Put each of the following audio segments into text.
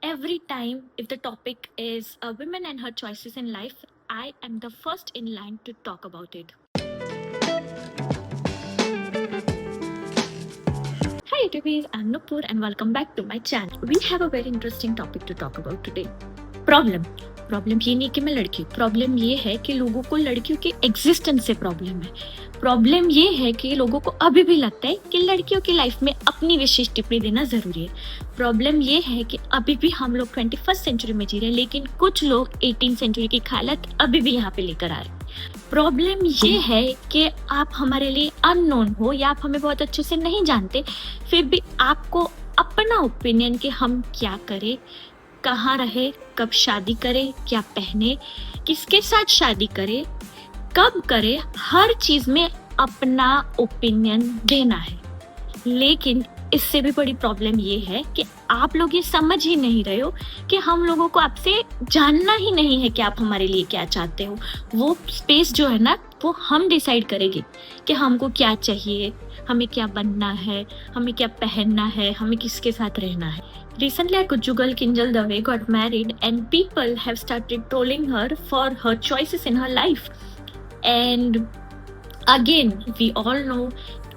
Every time, if the topic is women and her choices in life, I am the first in line to talk about it. Hi, YouTubies, I'm Nupur and welcome back to my channel. We have a very interesting topic to talk about today. Problem ये नहीं कि मैं लड़की हूँ, problem ये है कि लोगों को लड़कियों के एग्जिस्टेंस से प्रॉब्लम है। प्रॉब्लम ये है कि लोगों को अभी भी लगता है कि लड़कियों की लाइफ में अपनी विशेष टिप्पणी देना जरूरी है। प्रॉब्लम ये है कि अभी भी हम लोग 21st सेंचुरी में जी रहे हैं, लेकिन कुछ लोग 18th सेंचुरी की हालत अभी भी यहाँ पे लेकर आ रहे हैं। प्रॉब्लम ये है कि आप हमारे लिए अननोन हो या आप हमें बहुत अच्छे से नहीं जानते, फिर भी आपको अपना ओपिनियन कि हम क्या करें, कहाँ रहे, कब शादी करे, क्या पहने, किसके साथ शादी करे, कब करे, हर चीज में अपना ओपिनियन देना है। लेकिन इससे भी बड़ी प्रॉब्लम ये है कि आप लोग ये समझ ही नहीं रहे हो कि हम लोगों को आपसे जानना ही नहीं है कि आप हमारे लिए क्या चाहते हो। वो स्पेस जो है ना, वो हम डिसाइड करेंगे कि हमको क्या चाहिए, हमें क्या बनना है, हमें क्या पहनना है, हमें किसके साथ रहना है। Recently, our Kuchu girl Kinjal Dave got married and people have started trolling her for her choices in her life. And again, we all know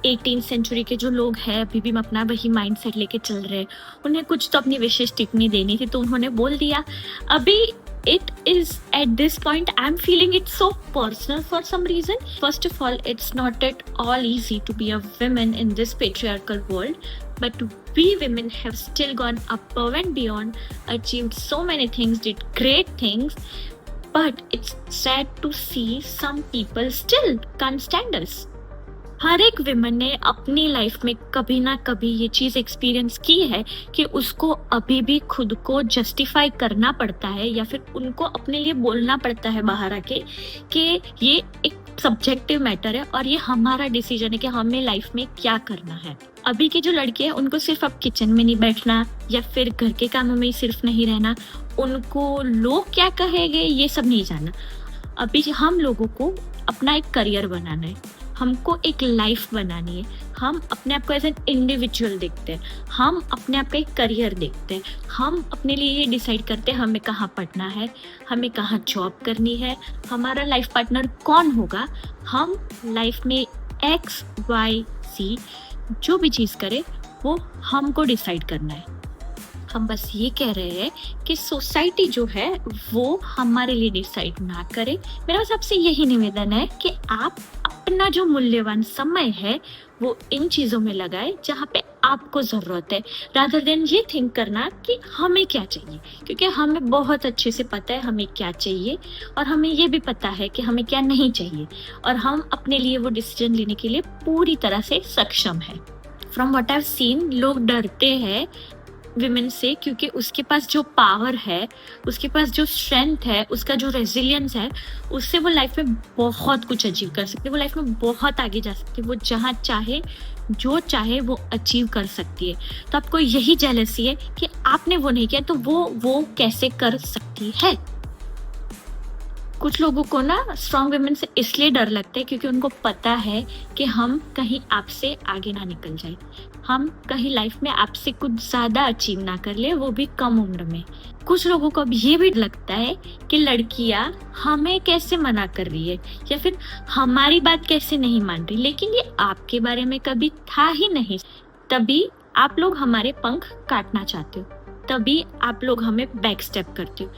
18th century के जो लोग हैं अभी भी अपना वही माइंड सेट लेके चल रहे हैं। उन्हें कुछ तो अपनी विशेष टिप्पणी देनी थी तो उन्होंने बोल दिया। अभी it is at this point I'm feeling it so personal for some reason. First of all, it's not at all easy to be a woman in this patriarchal world, but we women have still gone above and beyond, achieved so many things, did great things, but it's sad to see some people still can't stand us. हर एक women ने अपनी life में कभी ना कभी ये चीज experience की है कि उसको अभी भी खुद को जस्टिफाई करना पड़ता है या फिर उनको अपने लिए बोलना पड़ता है बाहर आके कि ये एक सब्जेक्टिव मैटर है और ये हमारा डिसीजन है कि हमें लाइफ में क्या करना है। अभी की जो लड़की है उनको सिर्फ अब किचन में नहीं बैठना या फिर घर के कामों में सिर्फ नहीं रहना, उनको लोग क्या कहेंगे ये सब नहीं जानना। अभी हम लोगों को अपना एक करियर बनाना है, हमको एक लाइफ बनानी है। हम अपने आप को एज एन इंडिविजुअल देखते हैं, हम अपने आप का एक करियर देखते हैं, हम अपने लिए ये डिसाइड करते हैं हमें कहाँ पढ़ना है, हमें कहाँ जॉब करनी है, हमारा लाइफ पार्टनर कौन होगा। हम लाइफ में XYZ जो भी चीज़ करे वो हमको डिसाइड करना है। हम बस ये कह रहे हैं कि सोसाइटी जो है वो हमारे लिए डिसाइड ना करे। मेरा बस आपसे यही निवेदन है कि आप अपना जो मूल्यवान समय है वो इन चीजों में लगाए जहाँ पे आपको जरूरत है, रादर देन ये थिंक करना कि हमें क्या चाहिए, क्योंकि हमें बहुत अच्छे से पता है हमें क्या चाहिए और हमें ये भी पता है कि हमें क्या नहीं चाहिए और हम अपने लिए वो डिसीजन लेने के लिए पूरी तरह से सक्षम है। From what I have seen, लोग डरते हैं विमेन से क्योंकि उसके पास जो पावर है, उसके पास जो स्ट्रेंथ है, उसका जो रेजिलियंस है, उससे वो लाइफ में बहुत कुछ अचीव कर सकती है, वो लाइफ में बहुत आगे जा सकती है, वो जहाँ चाहे जो चाहे वो अचीव कर सकती है। तो आपको यही जेलसी है कि आपने वो नहीं किया तो वो कैसे कर सकती है। कुछ लोगों को ना स्ट्रॉन्ग वुमेन से इसलिए डर लगता है क्योंकि उनको पता है कि हम कहीं आपसे आगे ना निकल जाए, हम कहीं लाइफ में आपसे कुछ ज्यादा अचीव ना कर ले, वो भी कम उम्र में। कुछ लोगों को अब ये भी लगता है कि लड़कियां हमें कैसे मना कर रही है या फिर हमारी बात कैसे नहीं मान रही, लेकिन ये आपके बारे में कभी था ही नहीं। तभी आप लोग हमारे पंख काटना चाहते हो, तभी आप लोग हमें बैक स्टेप करते हो,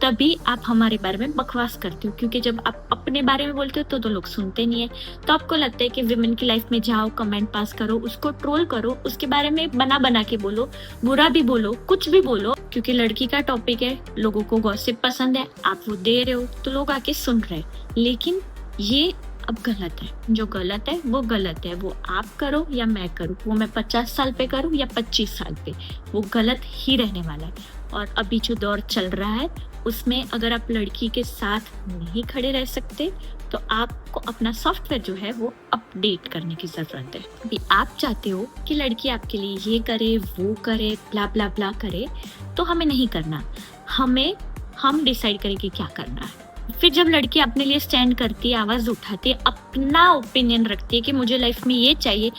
तभी आप हमारे बारे में बकवास करते हो, क्योंकि जब आप अपने बारे में बोलते हो तो लोग सुनते नहीं है। तो आपको लगता है कि विमेन की लाइफ में जाओ, कमेंट पास करो, उसको ट्रोल करो, उसके बारे में बना के बोलो, बुरा भी बोलो, कुछ भी बोलो, क्योंकि लड़की का टॉपिक है, लोगों को गॉसिप पसंद है, आप वो दे रहे हो तो लोग आके सुन रहे हैं। लेकिन ये अब गलत है, जो गलत है वो गलत है, वो आप करो या मैं करूँ, वो मैं 50 साल पे करूँ या 25 साल पे, वो गलत ही रहने वाला है। और अभी जो दौर चल रहा है उसमें अगर आप लड़की के साथ नहीं खड़े रह सकते तो आपको अपना सॉफ्टवेयर जो है वो अपडेट करने की जरूरत है। अभी आप चाहते हो कि लड़की आपके लिए ये करे, वो करे, ब्ला ब्ला ब्ला करे, तो हमें नहीं करना, हम डिसाइड करें कि क्या करना है। फिर जब लड़की अपने लिए स्टैंड करती है, आवाज उठाती है, अपना ओपिनियन रखती है कि मुझे लाइफ में ये चाहिए,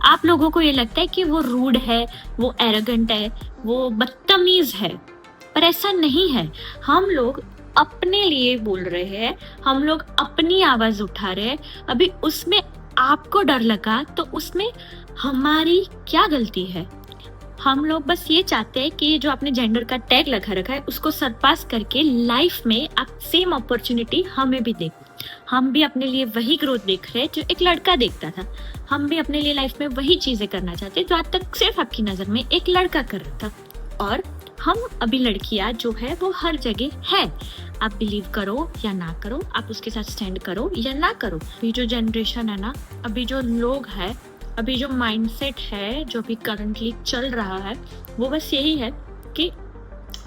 आप लोगों को ये लगता है कि वो रूड है, वो एरोगेंट है, वो बदतमीज है। पर ऐसा नहीं है। हम लोग अपने लिए बोल रहे हैं, हम लोग अपनी आवाज उठा रहे हैं। अभी उसमें आपको डर लगा तो उसमें हमारी क्या गलती है? हम लोग बस ये चाहते हैं कि जो आपने जेंडर का टैग लगा रखा है उसको सरपास करके लाइफ में आप सेम अपॉर्चुनिटी हमें भी दे। हम भी अपने लिए वही ग्रोथ देख रहे हैं जो एक लड़का देखता था। हम भी अपने लिए लाइफ में वही चीजें करना चाहते हैं जो आज तक सिर्फ आपकी नजर में एक लड़का कर रहा था। और हम अभी लड़कियां जो है वो हर जगह है। आप बिलीव करो या ना करो, आप उसके साथ स्टैंड करो या ना करो, अभी जो जनरेशन है ना, अभी जो लोग है, अभी जो माइंडसेट है जो अभी करंटली चल रहा है, वो बस यही है कि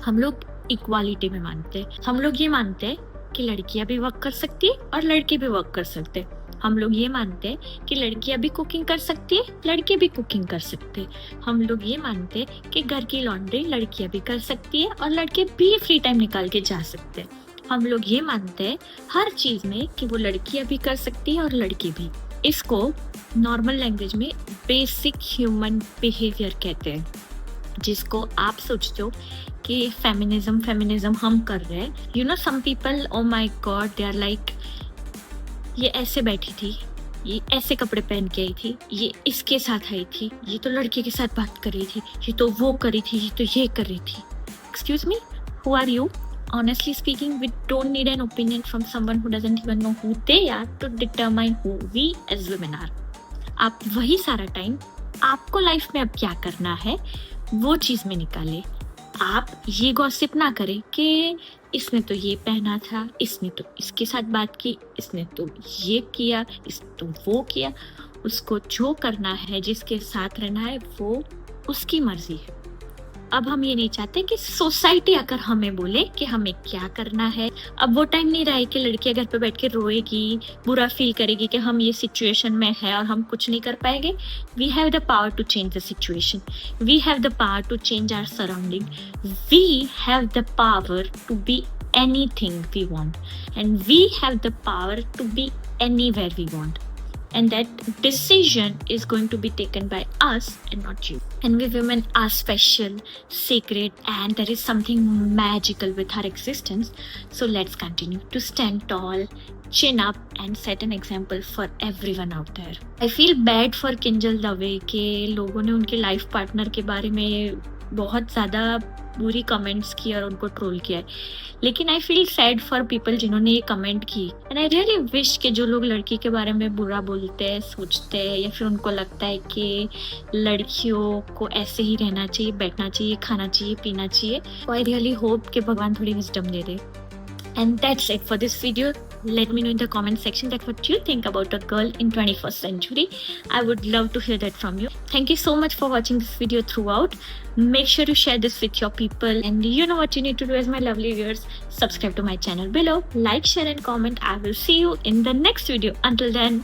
हम लोग इक्वालिटी में मानते हैं। हम लोग ये मानते हैं कि लड़कियां भी वर्क कर सकती है और लड़के भी वर्क कर सकते हैं। हम लोग ये मानते हैं कि लड़कियां भी कुकिंग कर सकती है, लड़के भी कुकिंग कर सकते हैं। हम लोग ये मानते हैं कि घर की लॉन्ड्री लड़कियां भी कर सकती है और लड़के भी फ्री टाइम निकाल के जा सकते हैं। हम लोग ये मानते हैं हर चीज में कि वो लड़कियां भी कर सकती है और लड़के भी। इसको नॉर्मल लैंग्वेज में बेसिक ह्यूमन बिहेवियर कहते हैं, जिसको आप सोचते हो कि फेमिनिज्म हम कर रहे हैं। You know some people, oh my God, they are like, ये ऐसे बैठी थी, ये ऐसे कपड़े पहन के आई थी, ये इसके साथ आई थी, ये तो लड़के के साथ बात कर रही थी, ये तो वो करी थी, ये तो ये कर रही थी। Excuse me, who are you? Honestly speaking, we don't need an opinion from someone who doesn't even know who they are to determine who we as women are. आप वही सारा टाइम आपको लाइफ में अब क्या करना है वो चीज में निकाले। आप ये गॉसिप ना करें कि इसने तो ये पहना था, इसने तो इसके साथ बात की, इसने तो ये किया, इसने तो वो किया। उसको जो करना है, जिसके साथ रहना है, वो उसकी मर्जी है। अब हम ये नहीं चाहते कि सोसाइटी आकर हमें बोले कि हमें क्या करना है। अब वो टाइम नहीं रहा है कि लड़की घर पे बैठ के रोएगी, बुरा फील करेगी कि हम ये सिचुएशन में है और हम कुछ नहीं कर पाएंगे। We have the power to change the situation, we have the power to change our surrounding, we have the power to be anything we want, and we have the power to be anywhere we want, and that decision is going to be taken by us and not you. And we women are special, sacred, and there is something magical with our existence. So let's continue to stand tall, chin up, and set an example for everyone out there. I feel bad for Kinjal Dave के लोगों ने उनके life partner के बारे में बहुत ज़्यादा बुरी कमेंट्स की और उनको ट्रोल किया है, लेकिन I feel sad for people जिन्होंने ये कमेंट की। एंड आई रियली विश कि जो लोग लड़की के बारे में बुरा बोलते हैं, सोचते हैं, या फिर उनको लगता है कि लड़कियों को ऐसे ही रहना चाहिए, बैठना चाहिए, खाना चाहिए, पीना चाहिए, आई रियली होप कि भगवान थोड़ी wisdom they they. And that's it for this video. Let me know in the comment section that what you think about a girl in 21st century. I would love to hear that from you. Thank you so much for watching this video throughout. Make sure to share this with your people, and you know what you need to do as my lovely viewers. Subscribe to my channel below, like, share and comment. I will see you in the next video. Until then,